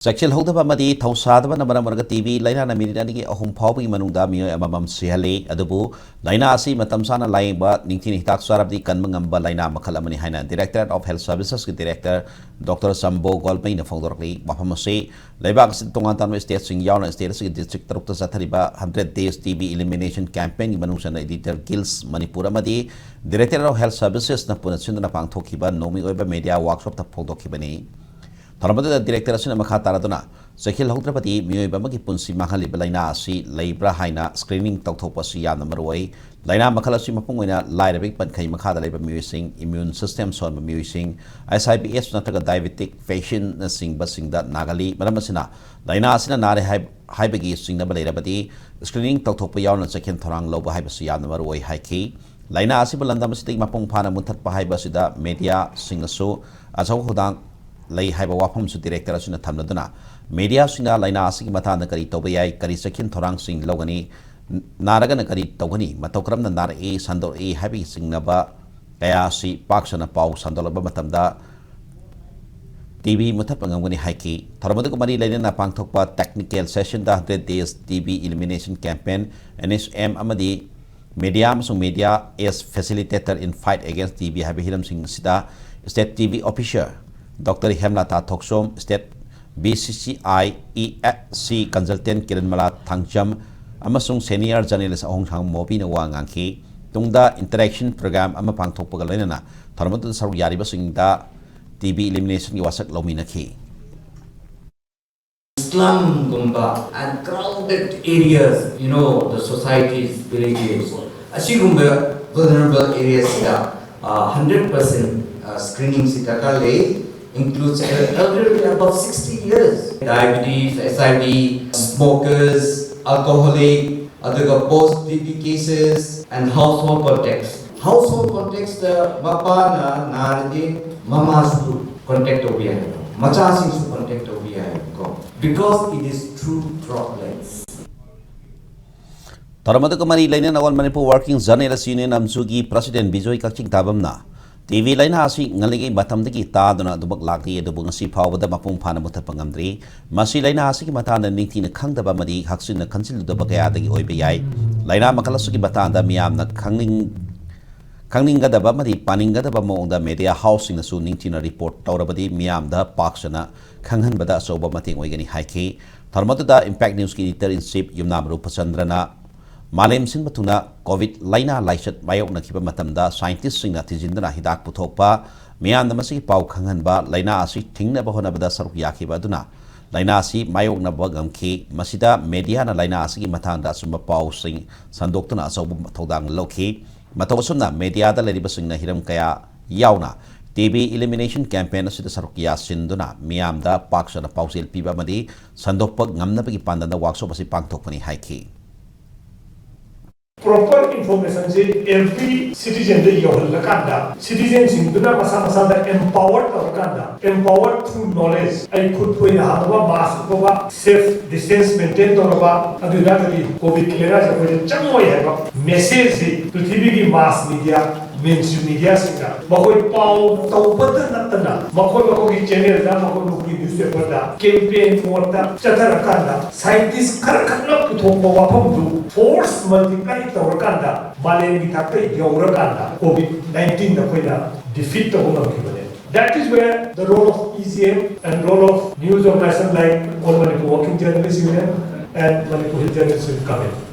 Sexual Hodaba Madi, Tausada, Namaraga TV, Lina Namirani, Home Poppy Manunda, Amam Siale, Adubu, Lina Asi, Matamsana Laiba, Nintin Taksarabdi, Kanmangamba, Lina Makalamani Hana, Director of Health Services, Director Dr. Sambo Golpain, Fondorli, Mahamose, Lebak Tongan States in Yawn States, District Dr. Satariba, 100 Days TV Elimination Campaign, Manusan Editor Gills, Manipur Madi, Director of Health Services, Napunasunda Pang Tokiba, Nomi Weba Media Workshop, the Podokibani. Tharamada director asina makha taraduna Sekhil Hautrapati Myoiba Magi Punsi Mahali Laina Asi Laibra Haina screening Tautopa Siya Namarway Laina Makalasi Mapungwina Lairabik Pankai Makada Labor Musing Immune System Son Musing SIBS Nataga Diabetic Fashion Sing Basing that Nagali Madamasina Laina Asina Nare Hibagi Sing Nabalabati screening Tautopa Yawn and second Torang Loba Hibasia Namarway Hiki Laina Asibalanda Masiti Mapung Pana Mutat Pahibasida Media Singaso Asaw Hodang Lay Haiba Wapam su director asuna thamladuna media sina laina asigi matana kari tobay kari sakhin thorang sing logani naragana kari togani matokramna nar e sandor e habi singnaba kaya si paksana pau sandolaba matamda TV mutapangangani haiki tharmadu kumari laina pangthokpa technical session da 100 days TV elimination campaign NSM amadi media is facilitator in fight against TV habi hiram sing sida state TV official Dr. Hemlata Toksom, State BCCI ESC Consultant Kiran Mala Thangcham, Amasung Senior Journalist Ong Hang Mobina Wangangki, Tungda Interaction Program Amapang Topagalena, Tharmatu Saru Yariba Singda, TB Elimination Wasak Lominaki. Slum Gumba and crowded areas, the societies, villages. Ashigumba, vulnerable areas, 100% screening Sitakale. Includes elderly above 60 years, diabetes, SID, smokers, alcoholic, other post-DP cases, and household context. Household context, Bapa na narade mama's contact over machasing's contact over because it is through droplets. Taramada Kamari Lena Nawan Manipur Working Journalist Union Amsugi President Bijoy Kakching Tabamna. TV Laina Asi Naligi Batamdiki Tadana Dubak Laki, the Bungasi Power, the Mapung Panamuta Pangamdri, Masi Laina Asi Matana Nitin Kanda Bamadi, Haksin the Council the Bagaya, the OBI, Laina Makalasuki Batanda Miam, the Kanglinga the Bamadi, Paninga the Bamo, the media house in the Sun Nintina report, Taurabadi, Miam, the Paksana, Kangan Bada Sobamating Wagani Haiki, Tarmatuda Impact News Editor in Sip, Yumnamru Pasandrana. Malem sin batuna COVID laina laisat mayok na kiba matamda scientists sing na tijindana hidak puthokpa miyan na masigi pau khanghanba laina asi thingna bahona bada saruk yakiba duna laina asi mayok na bagamki masida media na laina asi mathangda sumba pau sing sandoktuna asobu thodang lokhi matawasuna media da leriba sing na hiram kaya yauna TB elimination campaign asida saruk yasinduna miyam da paksana pausil piba madi sandokpag ngamna bagi pandana workshop asi pangthokpani haiki Proper information is every citizen citizens in empowered through knowledge. I could put a mask safe distance maintained COVID clearance message to TV mass media mainstream media singa makoi pau tawbata natana makoi channel da makoi newspaper da campaign for da chathara kanda scientists karakana puthokba wafam du force multiply tawrakanda malen gi thakte yaurakanda COVID-19 da koina defeat tawna kibane. That is where the role of ECM and role of news organization like All Manipur Working Journalists Union and Manipur Journalists will come in.